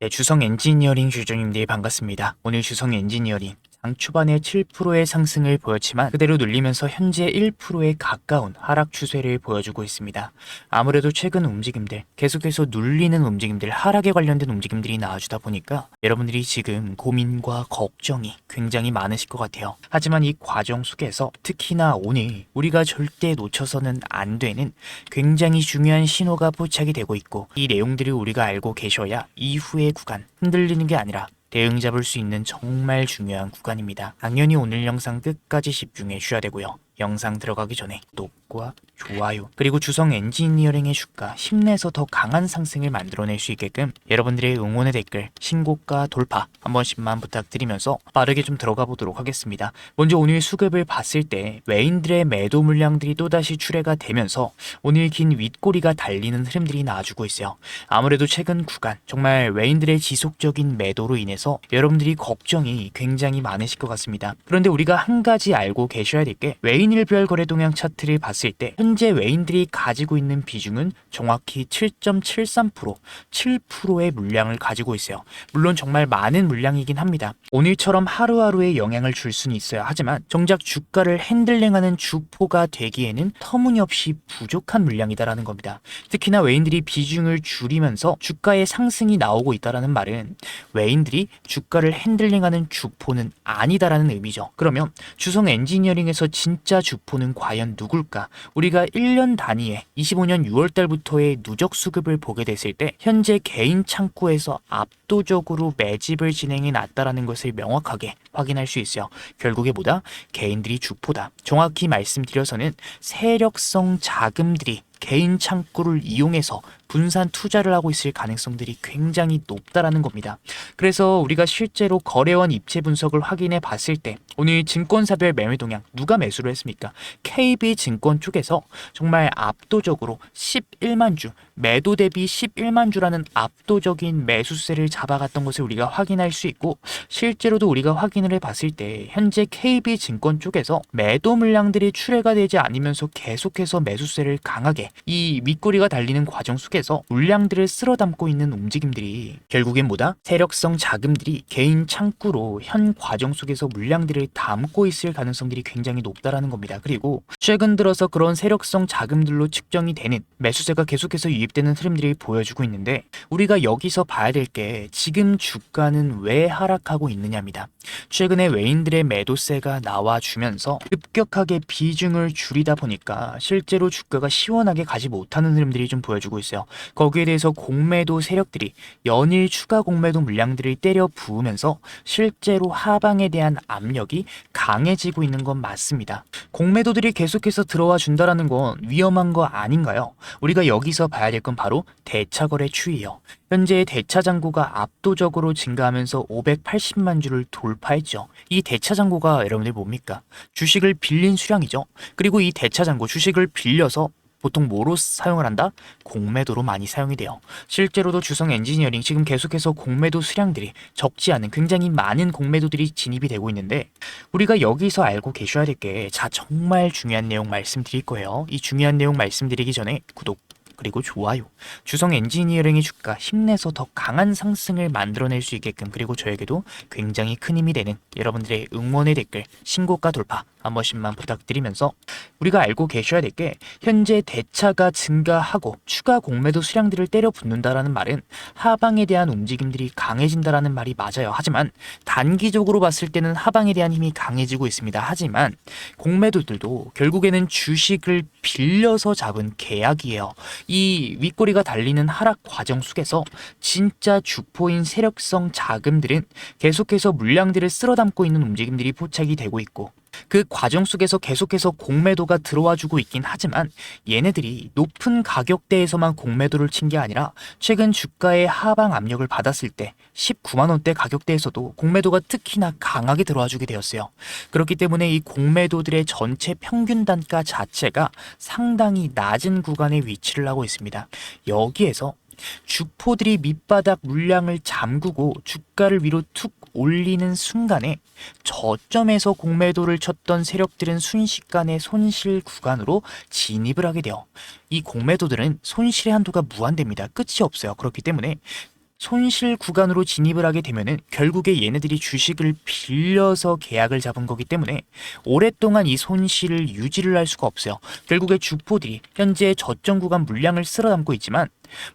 네, 주성 엔지니어링 주주님들 반갑습니다. 오늘 주성 엔지니어링 장 초반에 7%의 상승을 보였지만 그대로 눌리면서 현재 1%에 가까운 하락 추세를 보여주고 있습니다. 아무래도 최근 움직임들, 계속해서 눌리는 움직임들, 하락에 관련된 움직임들이 나와주다 보니까 여러분들이 지금 고민과 걱정이 굉장히 많으실 것 같아요. 하지만 이 과정 속에서 특히나 오늘 우리가 절대 놓쳐서는 안 되는 굉장히 중요한 신호가 포착이 되고 있고, 이 내용들을 우리가 알고 계셔야 이후의 구간, 흔들리는 게 아니라 대응 잡을 수 있는 정말 중요한 구간입니다. 당연히 오늘 영상 끝까지 집중해 주셔야 되고요. 영상 들어가기 전에 구독과 좋아요, 그리고 주성 엔지니어링의 주가 힘내서 더 강한 상승을 만들어낼 수 있게끔 여러분들의 응원의 댓글, 신고가 돌파 한 번씩만 부탁드리면서 빠르게 좀 들어가 보도록 하겠습니다. 먼저 오늘 수급을 봤을 때 외인들의 매도 물량들이 또다시 출회가 되면서 오늘 긴 윗꼬리가 달리는 흐름들이 나와주고 있어요. 아무래도 최근 구간 정말 외인들의 지속적인 매도로 인해서 여러분들이 걱정이 굉장히 많으실 것 같습니다. 그런데 우리가 한 가지 알고 계셔야 될 게, 외인일별 거래 동향 차트를 봤을 때 현재 외인들이 가지고 있는 비중은 정확히 7.73%, 7%의 물량을 가지고 있어요. 물론 정말 많은 물량이긴 합니다. 오늘처럼 하루하루의 영향을 줄 수는 있어요. 하지만 정작 주가를 핸들링하는 주포가 되기에는 터무니없이 부족한 물량이다라는 겁니다. 특히나 외인들이 비중을 줄이면서 주가의 상승이 나오고 있다라는 말은 외인들이 주가를 핸들링하는 주포는 아니다라는 의미죠. 그러면 주성 엔지니어링에서 진짜 주포는 과연 누굴까? 우리가 1년 단위의 25년 6월달부터의 누적 수급을 보게 됐을 때 현재 개인 창구에서 압도적으로 매집을 진행해 놨다라는 것을 명확하게 확인할 수 있어요. 결국에 뭐다? 개인들이 주포다. 정확히 말씀드려서는 세력성 자금들이 개인 창구를 이용해서 분산 투자를 하고 있을 가능성들이 굉장히 높다라는 겁니다. 그래서 우리가 실제로 거래원 입체 분석을 확인해 봤을 때 오늘 증권사별 매매 동향 누가 매수를 했습니까? KB증권 쪽에서 정말 압도적으로 11만 주, 매도 대비 11만 주라는 압도적인 매수세를 잡아갔던 것을 우리가 확인할 수 있고, 실제로도 우리가 확인을 해봤을 때 현재 KB증권 쪽에서 매도 물량들이 출회가 되지 않으면서 계속해서 매수세를 강하게 이 윗꼬리가 달리는 과정 속에서 물량들을 쓸어 담고 있는 움직임들이 결국엔 뭐다? 세력성 자금들이 개인 창구로 현 과정 속에서 물량들을 담고 있을 가능성들이 굉장히 높다라는 겁니다. 그리고 최근 들어서 그런 세력성 자금들로 측정이 되는 매수세가 계속해서 유입되는 흐름들이 보여주고 있는데, 우리가 여기서 봐야 될 게 지금 주가는 왜 하락하고 있느냐입니다. 최근에 외인들의 매도세가 나와주면서 급격하게 비중을 줄이다 보니까 실제로 주가가 시원하게 가지 못하는 흐름들이 좀 보여주고 있어요. 거기에 대해서 공매도 세력들이 연일 추가 공매도 물량들을 때려 부으면서 실제로 하방에 대한 압력이 강해지고 있는 건 맞습니다. 공매도들이 계속해서 들어와 준다라는 건 위험한 거 아닌가요? 우리가 여기서 봐야 될 건 바로 대차거래 추이예요. 현재 대차 잔고가 압도적으로 증가하면서 580만 주를 돌파했죠. 이 대차 잔고가 여러분들 뭡니까? 주식을 빌린 수량이죠. 그리고 이 대차 잔고 주식을 빌려서 보통 뭐로 사용을 한다? 공매도로 많이 사용이 돼요. 실제로도 주성 엔지니어링 지금 계속해서 공매도 수량들이 적지 않은 굉장히 많은 공매도들이 진입이 되고 있는데, 우리가 여기서 알고 계셔야 될 게, 자, 정말 중요한 내용 말씀드릴 거예요. 이 중요한 내용 말씀드리기 전에 구독 그리고 좋아요, 주성 엔지니어링의 주가 힘내서 더 강한 상승을 만들어낼 수 있게끔, 그리고 저에게도 굉장히 큰 힘이 되는 여러분들의 응원의 댓글, 신고가 돌파 한 번씩만 부탁드리면서, 우리가 알고 계셔야 될 게 현재 대차가 증가하고 추가 공매도 수량들을 때려 붙는다라는 말은 하방에 대한 움직임들이 강해진다라는 말이 맞아요. 하지만 단기적으로 봤을 때는 하방에 대한 힘이 강해지고 있습니다. 하지만 공매도들도 결국에는 주식을 빌려서 잡은 계약이에요. 이 윗꼬리가 달리는 하락 과정 속에서 진짜 주포인 세력성 자금들은 계속해서 물량들을 쓸어 담고 있는 움직임들이 포착이 되고 있고, 그 과정 속에서 계속해서 공매도가 들어와 주고 있긴 하지만 얘네들이 높은 가격대에서만 공매도를 친 게 아니라 최근 주가의 하방 압력을 받았을 때 19만 원대 가격대에서도 공매도가 특히나 강하게 들어와 주게 되었어요. 그렇기 때문에 이 공매도들의 전체 평균 단가 자체가 상당히 낮은 구간에 위치를 하고 있습니다. 여기에서 주포들이 밑바닥 물량을 잠그고 주가를 위로 툭 올리는 순간에 저점에서 공매도를 쳤던 세력들은 순식간에 손실 구간으로 진입을 하게 돼요. 이 공매도들은 손실의 한도가 무한대입니다. 끝이 없어요. 그렇기 때문에 손실 구간으로 진입을 하게 되면은 결국에 얘네들이 주식을 빌려서 계약을 잡은 거기 때문에 오랫동안 이 손실을 유지를 할 수가 없어요. 결국에 주포들이 현재 저점 구간 물량을 쓸어 담고 있지만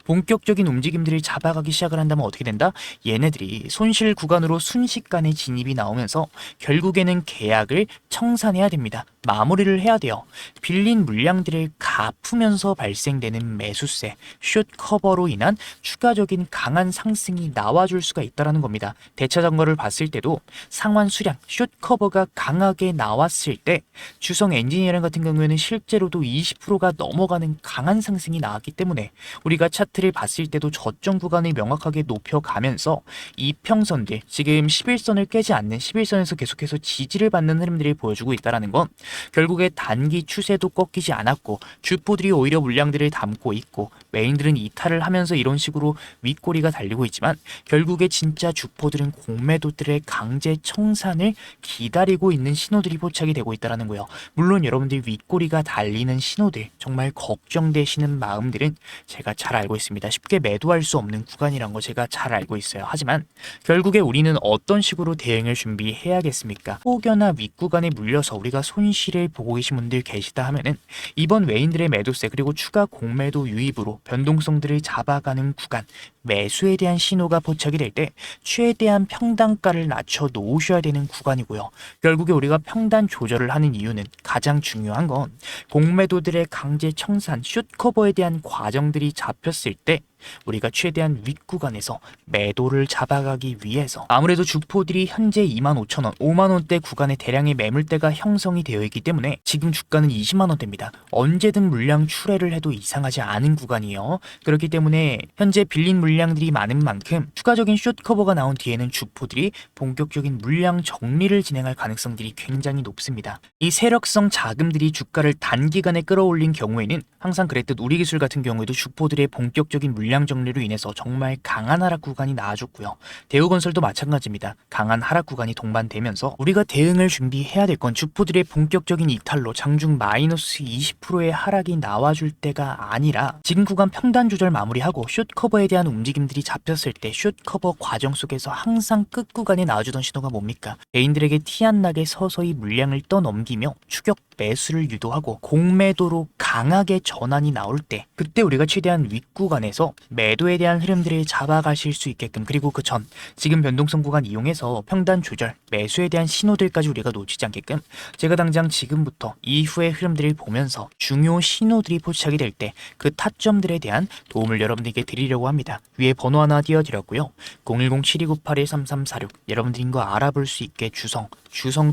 본격적인 움직임들을 잡아가기 시작을 한다면 어떻게 된다? 얘네들이 손실 구간으로 순식간에 진입이 나오면서 결국에는 계약을 청산해야 됩니다. 마무리를 해야 돼요. 빌린 물량들을 갚으면서 발생되는 매수세, 숏 커버로 인한 추가적인 강한 상승이 나와줄 수가 있다는 겁니다. 대차 증거를 봤을 때도 상환 수량, 숏 커버가 강하게 나왔을 때 주성 엔지니어링 같은 경우에는 실제로도 20%가 넘어가는 강한 상승이 나왔기 때문에 우리가 차트를 봤을 때도 저점 구간을 명확하게 높여가면서 이평선들, 지금 11선을 깨지 않는 11선에서 계속해서 지지를 받는 흐름들을 보여주고 있다는 건 결국에 단기 추세도 꺾이지 않았고 주포들이 오히려 물량들을 담고 있고 메인들은 이탈을 하면서 이런 식으로 윗꼬리가 달리고 있지만 결국에 진짜 주포들은 공매도들의 강제 청산을 기다리고 있는 신호들이 포착이 되고 있다는 거예요. 물론 여러분들 윗꼬리가 달리는 신호들 정말 걱정되시는 마음들은 제가 잘 알고 있습니다. 쉽게 매도할 수 없는 구간이란 거 제가 잘 알고 있어요. 하지만 결국에 우리는 어떤 식으로 대응을 준비해야겠습니까? 혹여나 윗구간에 물려서 우리가 손실을 보고 계신 분들 계시다 하면은 이번 외인들의 매도세 그리고 추가 공매도 유입으로 변동성들을 잡아가는 구간 매수에 대한 신호가 포착이 될 때 최대한 평단가를 낮춰 놓으셔야 되는 구간이고요. 결국에 우리가 평단 조절을 하는 이유는 가장 중요한 건 공매도들의 강제 청산, 숏커버에 대한 과정들이 잡혔을 때 우리가 최대한 윗구간에서 매도를 잡아가기 위해서 아무래도 주포들이 현재 25,000원, 5만원대 구간에 대량의 매물대가 형성이 되어 있기 때문에 지금 주가는 20만원대입니다. 언제든 물량 출회를 해도 이상하지 않은 구간이에요. 그렇기 때문에 현재 빌린 물량들이 많은 만큼 추가적인 숏커버가 나온 뒤에는 주포들이 본격적인 물량 정리를 진행할 가능성들이 굉장히 높습니다. 이 세력성 자금들이 주가를 단기간에 끌어올린 경우에는 항상 그랬듯 우리기술 같은 경우에도 주포들의 본격적인 물량 정리로 인해서 정말 강한 하락 구간이 나와줬고요. 대우건설도 마찬가지입니다. 강한 하락 구간이 동반되면서 우리가 대응을 준비해야 될 건 주포들의 본격적인 이탈로 장중 마이너스 20%의 하락이 나와줄 때가 아니라 지금 구간 평단 조절 마무리하고 숏커버에 대한 움직임들이 잡혔을 때 숏커버 과정 속에서 항상 끝 구간에 나와주던 신호가 뭡니까? 개인들에게 티 안 나게 서서히 물량을 떠넘기며 추격 매수를 유도하고 공매도로 강하게 전환이 나올 때 그때 우리가 최대한 윗구간에서 매도에 대한 흐름들을 잡아가실 수 있게끔 그리고 그 전 지금 변동성 구간 이용해서 평단 조절 매수에 대한 신호들까지 우리가 놓치지 않게끔 제가 당장 지금부터 이후의 흐름들을 보면서 중요 신호들이 포착이 될 때 그 타점들에 대한 도움을 여러분들께 드리려고 합니다. 위에 번호 하나 띄워드렸고요. 010-7298-3346 여러분들인 거 알아볼 수 있게 주성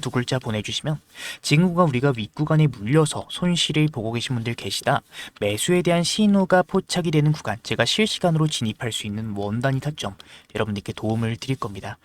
두 글자 보내주시면 지금 구간 우리가 윗구간에 물려서 손실을 보고 계신 분들 계시다 매수에 대한 신호가 포착이 되는 구간 제가 실시간으로 진입할 수 있는 원단위 타점 여러분들께 도움을 드릴 겁니다.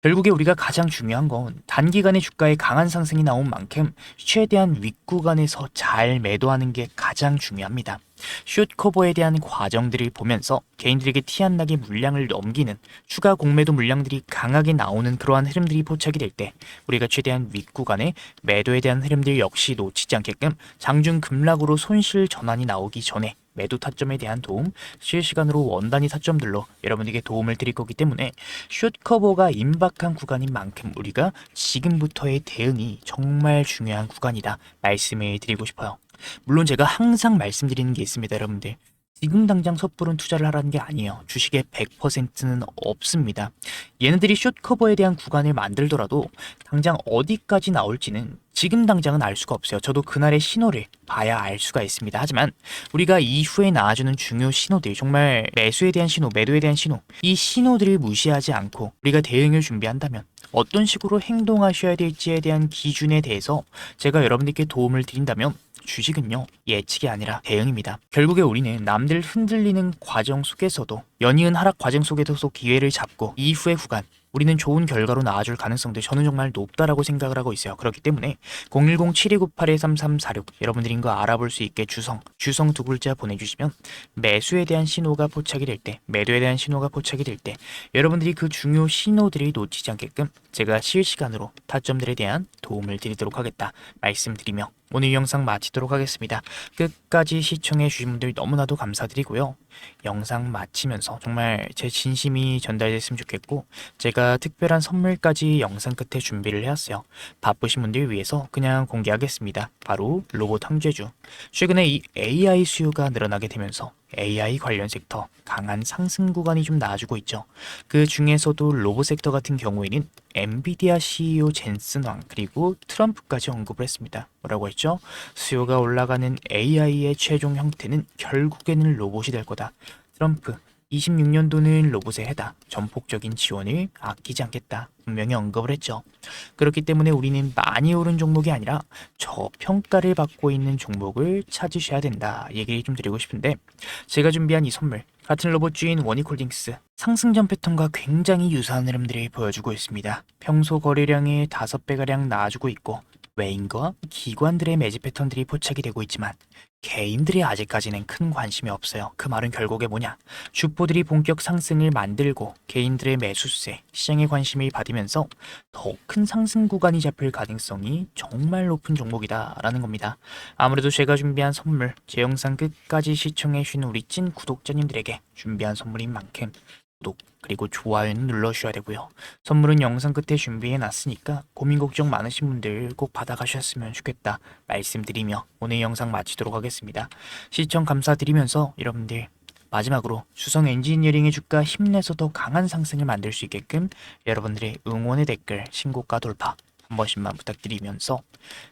결국에 우리가 가장 중요한 건 단기간에 주가에 강한 상승이 나온 만큼 최대한 윗구간에서 잘 매도하는 게 가장 중요합니다. 숏커버에 대한 과정들을 보면서 개인들에게 티 안 나게 물량을 넘기는 추가 공매도 물량들이 강하게 나오는 그러한 흐름들이 포착이 될 때 우리가 최대한 윗구간에 매도에 대한 흐름들 역시 놓치지 않게끔 장중 급락으로 손실 전환이 나오기 전에 매도 타점에 대한 도움, 실시간으로 원단위 타점들로 여러분에게 도움을 드릴 거기 때문에 숏커버가 임박한 구간인 만큼 우리가 지금부터의 대응이 정말 중요한 구간이다 말씀을 드리고 싶어요. 물론 제가 항상 말씀드리는 게 있습니다, 여러분들. 지금 당장 섣부른 투자를 하라는 게 아니에요. 주식의 100%는 없습니다. 얘네들이 숏커버에 대한 구간을 만들더라도 당장 어디까지 나올지는 지금 당장은 알 수가 없어요. 저도 그날의 신호를 봐야 알 수가 있습니다. 하지만 우리가 이후에 나와주는 중요 신호들, 정말 매수에 대한 신호, 매도에 대한 신호, 이 신호들을 무시하지 않고 우리가 대응을 준비한다면 어떤 식으로 행동하셔야 될지에 대한 기준에 대해서 제가 여러분들께 도움을 드린다면 주식은요 예측이 아니라 대응입니다. 결국에 우리는 남들 흔들리는 과정 속에서도 연이은 하락 과정 속에서도 기회를 잡고 이후의 구간 우리는 좋은 결과로 나와줄 가능성도 저는 정말 높다라고 생각을 하고 있어요. 그렇기 때문에 010-7298-3346 여러분들인 거 알아볼 수 있게 주성 두 글자 보내주시면 매수에 대한 신호가 포착이 될 때 매도에 대한 신호가 포착이 될 때 여러분들이 그 중요 신호들을 놓치지 않게끔 제가 실시간으로 타점들에 대한 도움을 드리도록 하겠다 말씀드리며 오늘 영상 마치도록 하겠습니다. 끝까지 시청해주신 분들 너무나도 감사드리고요. 영상 마치면서 정말 제 진심이 전달됐으면 좋겠고, 제가 특별한 선물까지 영상 끝에 준비를 해왔어요. 바쁘신 분들 위해서 그냥 공개하겠습니다. 바로 로봇 항제주. 최근에 이 AI 수요가 늘어나게 되면서 AI 관련 섹터 강한 상승 구간이 좀 나아지고 있죠. 그 중에서도 로봇 섹터 같은 경우에는 엔비디아 CEO 젠슨 왕 그리고 트럼프까지 언급을 했습니다. 뭐라고 했죠? 수요가 올라가는 AI의 최종 형태는 결국에는 로봇이 될 거다. 트럼프 26년도는 로봇의 해다. 전폭적인 지원을 아끼지 않겠다. 분명히 언급을 했죠. 그렇기 때문에 우리는 많이 오른 종목이 아니라 저평가를 받고 있는 종목을 찾으셔야 된다. 얘기를 좀 드리고 싶은데, 제가 준비한 이 선물, 같은 로봇주인 원익홀딩스 상승전 패턴과 굉장히 유사한 흐름들을 보여주고 있습니다. 평소 거래량의 5배가량 나아지고 있고, 외인과 기관들의 매집 패턴들이 포착이 되고 있지만 개인들이 아직까지는 큰 관심이 없어요. 그 말은 결국에 뭐냐? 주포들이 본격 상승을 만들고 개인들의 매수세, 시장의 관심을 받으면서 더 큰 상승 구간이 잡힐 가능성이 정말 높은 종목이다라는 겁니다. 아무래도 제가 준비한 선물, 제 영상 끝까지 시청해주신 우리 찐 구독자님들에게 준비한 선물인 만큼 구독 그리고 좋아요는 눌러주셔야 되고요. 선물은 영상 끝에 준비해 놨으니까 고민 걱정 많으신 분들 꼭 받아가셨으면 좋겠다 말씀드리며 오늘 영상 마치도록 하겠습니다. 시청 감사드리면서 여러분들 마지막으로 주성 엔지니어링의 주가 힘내서 더 강한 상승을 만들 수 있게끔 여러분들의 응원의 댓글, 신고가 돌파 한 번씩만 부탁드리면서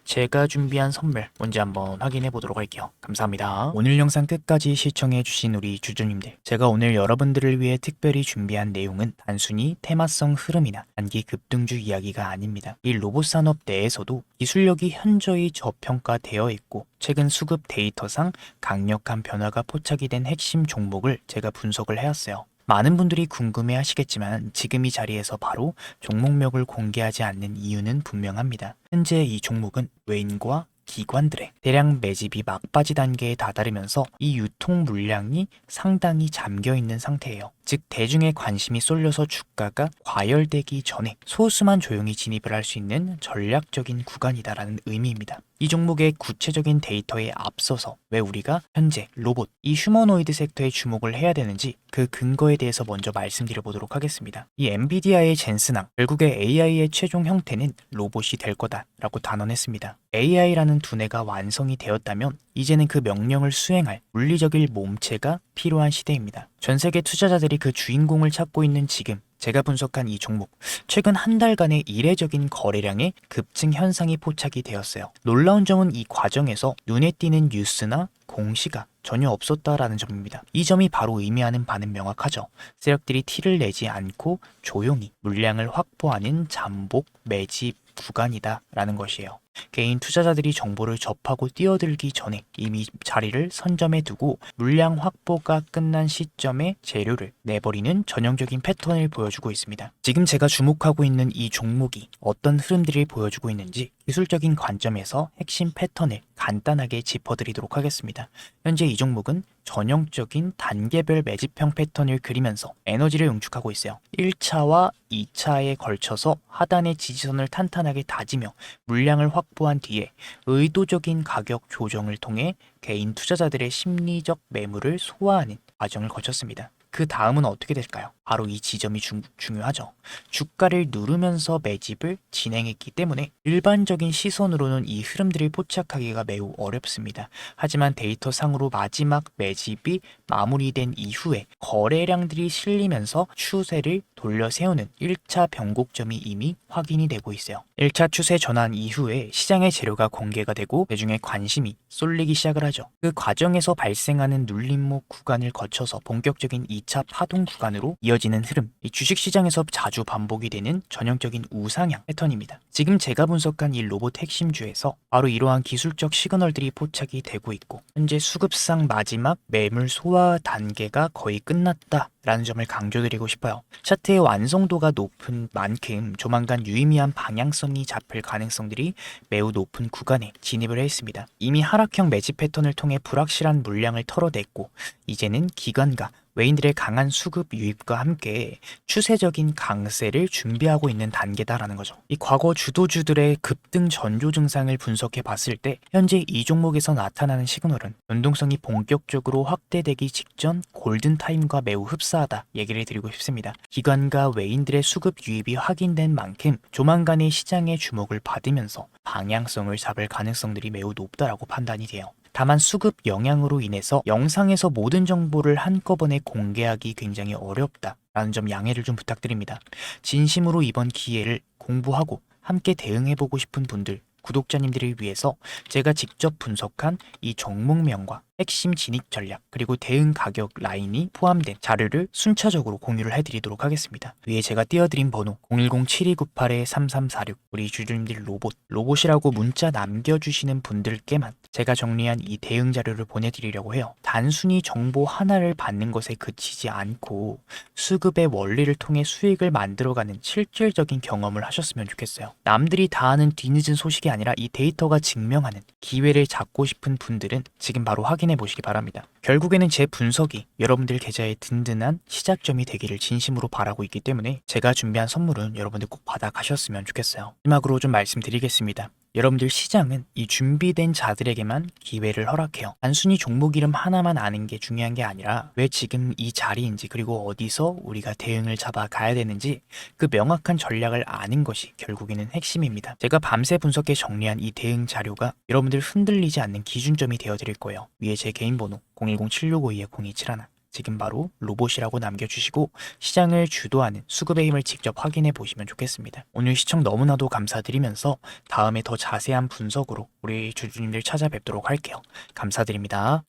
제가 준비한 선물 뭔지 한번 확인해 보도록 할게요. 감사합니다. 오늘 영상 끝까지 시청해 주신 우리 주주님들, 제가 오늘 여러분들을 위해 특별히 준비한 내용은 단순히 테마성 흐름이나 단기 급등주 이야기가 아닙니다. 이 로봇 산업 내에서도 기술력이 현저히 저평가되어 있고 최근 수급 데이터상 강력한 변화가 포착이 된 핵심 종목을 제가 분석을 해왔어요. 많은 분들이 궁금해 하시겠지만 지금 이 자리에서 바로 종목명을 공개하지 않는 이유는 분명합니다. 현재 이 종목은 외인과 기관들의 대량 매집이 막바지 단계에 다다르면서 이 유통 물량이 상당히 잠겨 있는 상태예요. 즉 대중의 관심이 쏠려서 주가가 과열되기 전에 소수만 조용히 진입을 할 수 있는 전략적인 구간이다라는 의미입니다. 이 종목의 구체적인 데이터에 앞서서 왜 우리가 현재 로봇, 이 휴머노이드 섹터에 주목을 해야 되는지 그 근거에 대해서 먼저 말씀드려 보도록 하겠습니다. 이 엔비디아의 젠슨왕, 결국에 AI의 최종 형태는 로봇이 될 거다라고 단언했습니다. AI라는 두뇌가 완성이 되었다면 이제는 그 명령을 수행할 물리적인 몸체가 필요한 시대입니다. 전 세계 투자자들이 그 주인공을 찾고 있는 지금 제가 분석한 이 종목, 최근 한 달간의 이례적인 거래량의 급증 현상이 포착이 되었어요. 놀라운 점은 이 과정에서 눈에 띄는 뉴스나 공시가 전혀 없었다라는 점입니다. 이 점이 바로 의미하는 바는 명확하죠. 세력들이 티를 내지 않고 조용히 물량을 확보하는 잠복 매집 구간이다라는 것이에요. 개인 투자자들이 정보를 접하고 뛰어들기 전에 이미 자리를 선점해 두고 물량 확보가 끝난 시점에 재료를 내버리는 전형적인 패턴을 보여주고 있습니다. 지금 제가 주목하고 있는 이 종목이 어떤 흐름들을 보여주고 있는지 기술적인 관점에서 핵심 패턴을 간단하게 짚어드리도록 하겠습니다. 현재 이 종목은 전형적인 단계별 매집형 패턴을 그리면서 에너지를 응축하고 있어요. 1차와 2차에 걸쳐서 하단의 지지선을 탄탄하게 다지며 물량을 확보한 뒤에 의도적인 가격 조정을 통해 개인 투자자들의 심리적 매물을 소화하는 과정을 거쳤습니다. 그 다음은 어떻게 될까요? 바로 이 지점이 중요하죠. 주가를 누르면서 매집을 진행했기 때문에 일반적인 시선으로는 이 흐름들을 포착하기가 매우 어렵습니다. 하지만 데이터상으로 마지막 매집이 마무리된 이후에 거래량들이 실리면서 추세를 돌려 세우는 1차 변곡점이 이미 확인이 되고 있어요. 1차 추세 전환 이후에 시장의 재료가 공개가 되고 대중의 관심이 쏠리기 시작을 하죠. 그 과정에서 발생하는 눌림목 구간을 거쳐서 본격적인 2차 파동 구간으로 이어지는 흐름, 이 주식시장에서 자주 반복이 되는 전형적인 우상향 패턴입니다. 지금 제가 분석한 이 로봇 핵심주에서 바로 이러한 기술적 시그널들이 포착이 되고 있고 현재 수급상 마지막 매물 소화 단계가 거의 끝났다 라는 점을 강조드리고 싶어요. 차트의 완성도가 높은 만큼 조만간 유의미한 방향성이 잡힐 가능성들이 매우 높은 구간에 진입을 했습니다. 이미 하락형 매집 패턴을 통해 불확실한 물량을 털어냈고 이제는 기관과 외인들의 강한 수급 유입과 함께 추세적인 강세를 준비하고 있는 단계다라는 거죠. 이 과거 주도주들의 급등 전조 증상을 분석해 봤을 때 현재 이 종목에서 나타나는 시그널은 변동성이 본격적으로 확대되기 직전 골든타임과 매우 흡사하다 얘기를 드리고 싶습니다. 기관과 외인들의 수급 유입이 확인된 만큼 조만간에 시장의 주목을 받으면서 방향성을 잡을 가능성들이 매우 높다라고 판단이 돼요. 다만 수급 영향으로 인해서 영상에서 모든 정보를 한꺼번에 공개하기 굉장히 어렵다라는 점 양해를 좀 부탁드립니다. 진심으로 이번 기회를 공부하고 함께 대응해보고 싶은 분들, 구독자님들을 위해서 제가 직접 분석한 이 종목명과 핵심 진입 전략 그리고 대응 가격 라인이 포함된 자료를 순차적으로 공유를 해드리도록 하겠습니다. 위에 제가 띄워드린 번호 010-7298-3346 우리 주주님들 로봇이라고 문자 남겨주시는 분들께만 제가 정리한 이 대응 자료를 보내드리려고 해요. 단순히 정보 하나를 받는 것에 그치지 않고 수급의 원리를 통해 수익을 만들어가는 실질적인 경험을 하셨으면 좋겠어요. 남들이 다 아는 뒤늦은 소식이 아니라 이 데이터가 증명하는 기회를 잡고 싶은 분들은 지금 바로 확인해 보시기 바랍니다. 결국에는 제 분석이 여러분들 계좌에 든든한 시작점이 되기를 진심으로 바라고 있기 때문에 제가 준비한 선물은 여러분들 꼭 받아가셨으면 좋겠어요. 마지막으로 좀 말씀드리겠습니다. 여러분들 시장은 이 준비된 자들에게만 기회를 허락해요. 단순히 종목 이름 하나만 아는 게 중요한 게 아니라 왜 지금 이 자리인지 그리고 어디서 우리가 대응을 잡아 가야 되는지 그 명확한 전략을 아는 것이 결국에는 핵심입니다. 제가 밤새 분석해 정리한 이 대응 자료가 여러분들 흔들리지 않는 기준점이 되어드릴 거예요. 위에 제 개인 번호 010-7652-0271 지금 바로 로봇이라고 남겨주시고 시장을 주도하는 수급의 힘을 직접 확인해 보시면 좋겠습니다. 오늘 시청 너무나도 감사드리면서 다음에 더 자세한 분석으로 우리 주주님들 찾아뵙도록 할게요. 감사드립니다.